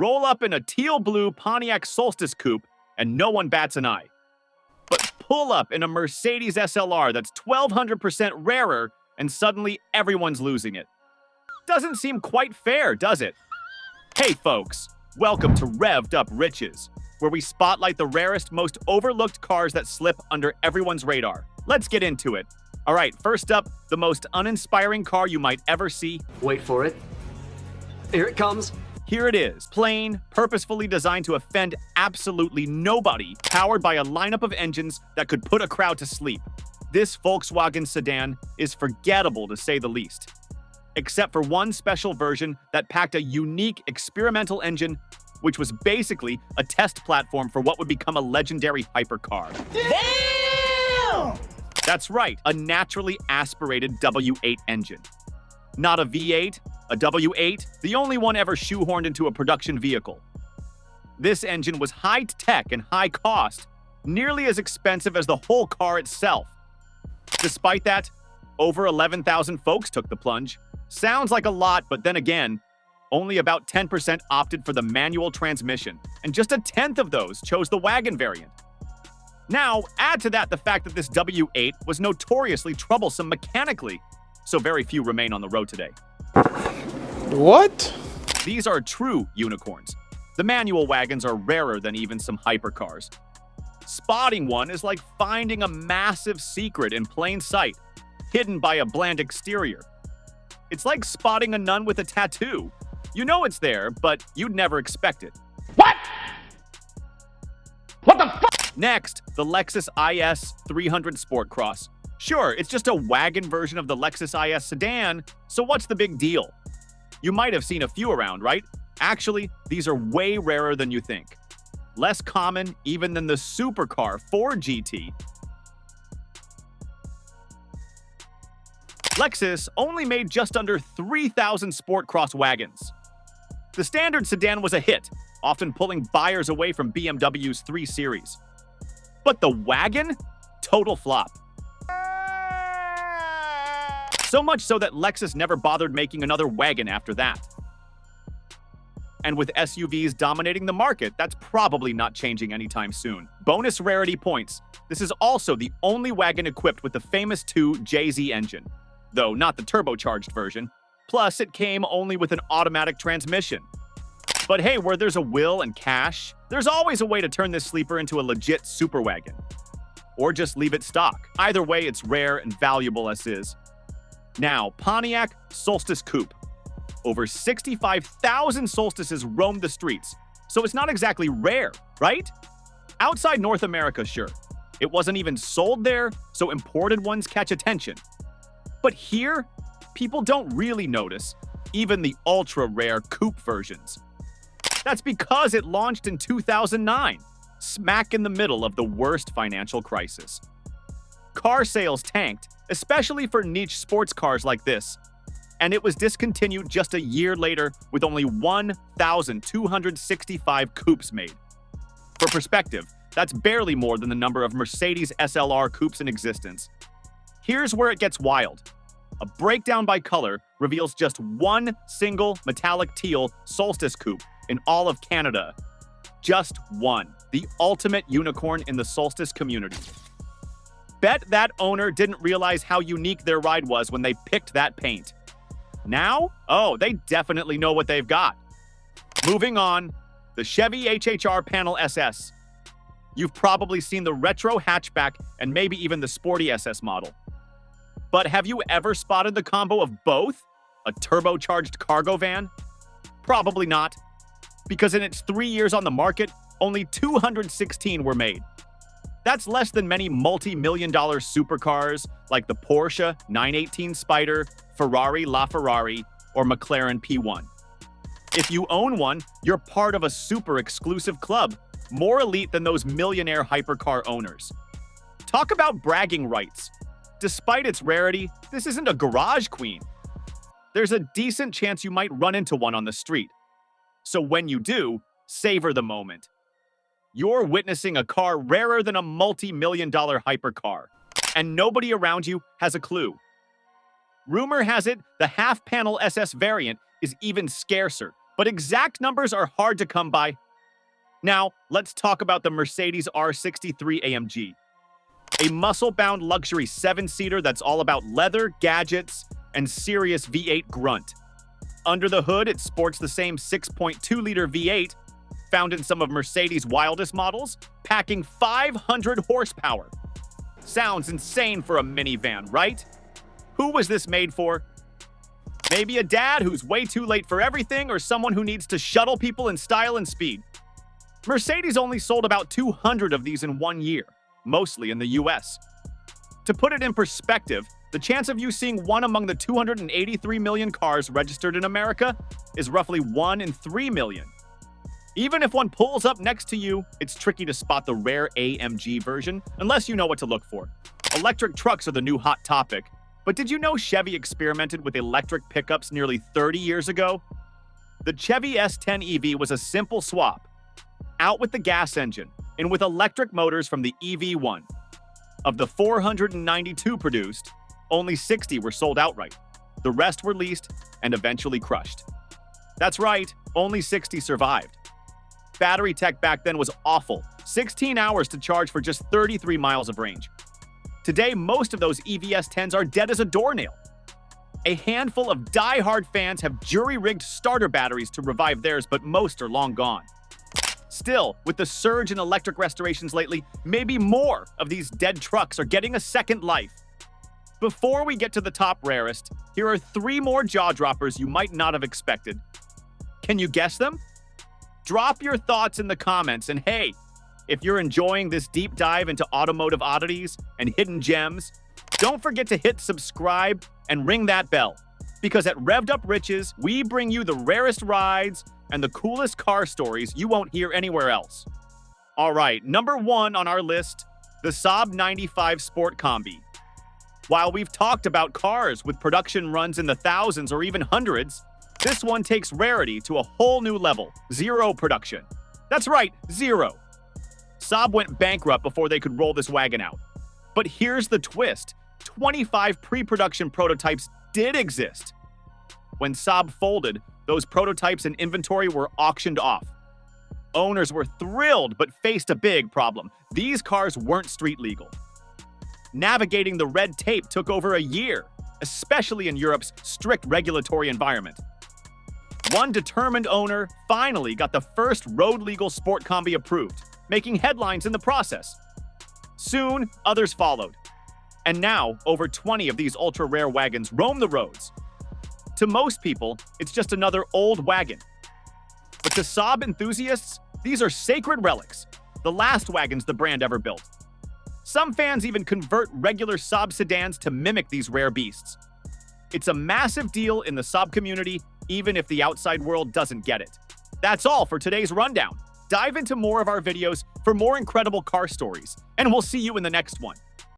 Roll up in a teal-blue Pontiac Solstice coupe, and no one bats an eye. But pull up in a Mercedes SLR that's 1,200% rarer, and suddenly everyone's losing it. Doesn't seem quite fair, does it? Hey folks, welcome to Revved Up Riches, where we spotlight the rarest, most overlooked cars that slip under everyone's radar. Let's get into it. All right, first up, the most uninspiring car you might ever see. Wait for it. Here it comes. Here it is, plain, purposefully designed to offend absolutely nobody, powered by a lineup of engines that could put a crowd to sleep. This Volkswagen sedan is forgettable to say the least, except for one special version that packed a unique experimental engine, which was basically a test platform for what would become a legendary hypercar. Damn! That's right, a naturally aspirated W8 engine. Not a V8, a W8, the only one ever shoehorned into a production vehicle. This engine was high-tech and high-cost, nearly as expensive as the whole car itself. Despite that, over 11,000 folks took the plunge. Sounds like a lot, but then again, only about 10% opted for the manual transmission, and just a tenth of those chose the wagon variant. Now, add to that the fact that this W8 was notoriously troublesome mechanically, so very few remain on the road today. What? These are true unicorns. The manual wagons are rarer than even some hypercars. Spotting one is like finding a massive secret in plain sight, hidden by a bland exterior. It's like spotting a nun with a tattoo. You know it's there, but you'd never expect it. What? What the fuck? Next, the Lexus IS 300 Sport Cross. Sure, it's just a wagon version of the Lexus IS sedan, so what's the big deal? You might have seen a few around, right? Actually, these are way rarer than you think. Less common even than the supercar 4GT. Lexus only made just under 3,000 Sport Cross wagons. The standard sedan was a hit, often pulling buyers away from BMW's 3 Series. But the wagon? Total flop. So much so that Lexus never bothered making another wagon after that. And with SUVs dominating the market, that's probably not changing anytime soon. Bonus rarity points. This is also the only wagon equipped with the famous 2 JZ engine, though not the turbocharged version. Plus, it came only with an automatic transmission. But hey, where there's a will and cash, there's always a way to turn this sleeper into a legit super wagon. Or just leave it stock. Either way, it's rare and valuable as is. Now, Pontiac Solstice Coupe. Over 65,000 Solstices roamed the streets, so it's not exactly rare, right? Outside North America, sure. It wasn't even sold there, so imported ones catch attention. But here, people don't really notice, even the ultra-rare coupe versions. That's because it launched in 2009, smack in the middle of the worst financial crisis. Car sales tanked, especially for niche sports cars like this, and it was discontinued just a year later with only 1,265 coupes made. For perspective, that's barely more than the number of Mercedes SLR coupes in existence. Here's where it gets wild. A breakdown by color reveals just one single metallic teal Solstice coupe in all of Canada. Just one. The ultimate unicorn in the Solstice community. Bet that owner didn't realize how unique their ride was when they picked that paint. Now? Oh, they definitely know what they've got. Moving on, the Chevy HHR Panel SS. You've probably seen the retro hatchback and maybe even the sporty SS model. But have you ever spotted the combo of both? A turbocharged cargo van? Probably not, because in its 3 years on the market, only 216 were made. That's less than many multi-million-dollar supercars like the Porsche 918 Spyder, Ferrari LaFerrari, or McLaren P1. If you own one, you're part of a super exclusive club, more elite than those millionaire hypercar owners. Talk about bragging rights. Despite its rarity, this isn't a garage queen. There's a decent chance you might run into one on the street. So when you do, savor the moment. You're witnessing a car rarer than a multi-million-dollar hypercar, and nobody around you has a clue. Rumor has it the half-panel SS variant is even scarcer, but exact numbers are hard to come by. Now, let's talk about the Mercedes R63 AMG, a muscle-bound luxury 7-seater that's all about leather, gadgets, and serious V8 grunt. Under the hood, it sports the same 6.2-liter V8 found in some of Mercedes' wildest models, packing 500 horsepower. Sounds insane for a minivan, right? Who was this made for? Maybe a dad who's way too late for everything, or someone who needs to shuttle people in style and speed. Mercedes only sold about 200 of these in 1 year, mostly in the US. To put it in perspective, the chance of you seeing one among the 283 million cars registered in America is roughly 1 in 3 million. Even if one pulls up next to you, it's tricky to spot the rare AMG version unless you know what to look for. Electric trucks are the new hot topic, but did you know Chevy experimented with electric pickups nearly 30 years ago? The Chevy S10 EV was a simple swap, out with the gas engine, and with electric motors from the EV1. Of the 492 produced, only 60 were sold outright. The rest were leased and eventually crushed. That's right, only 60 survived. Battery tech back then was awful, 16 hours to charge for just 33 miles of range. Today, most of those EVS10s are dead as a doornail. A handful of die-hard fans have jury-rigged starter batteries to revive theirs, but most are long gone. Still, with the surge in electric restorations lately, maybe more of these dead trucks are getting a second life. Before we get to the top rarest, here are 3 more jaw-droppers you might not have expected. Can you guess them? Drop your thoughts in the comments, and hey, if you're enjoying this deep dive into automotive oddities and hidden gems, don't forget to hit subscribe and ring that bell, because at Revved Up Riches, we bring you the rarest rides and the coolest car stories you won't hear anywhere else. All right, number 1 on our list, the Saab 95 Sport Combi. While we've talked about cars with production runs in the thousands or even hundreds, this one takes rarity to a whole new level, 0 production. That's right, 0. Saab went bankrupt before they could roll this wagon out. But here's the twist, 25 pre-production prototypes did exist. When Saab folded, those prototypes and inventory were auctioned off. Owners were thrilled, but faced a big problem. These cars weren't street legal. Navigating the red tape took over a year, especially in Europe's strict regulatory environment. One determined owner finally got the first road-legal sport combi approved, making headlines in the process. Soon, others followed. And now, over 20 of these ultra-rare wagons roam the roads. To most people, it's just another old wagon. But to Saab enthusiasts, these are sacred relics, the last wagons the brand ever built. Some fans even convert regular Saab sedans to mimic these rare beasts. It's a massive deal in the Saab community, even if the outside world doesn't get it. That's all for today's rundown. Dive into more of our videos for more incredible car stories, and we'll see you in the next one.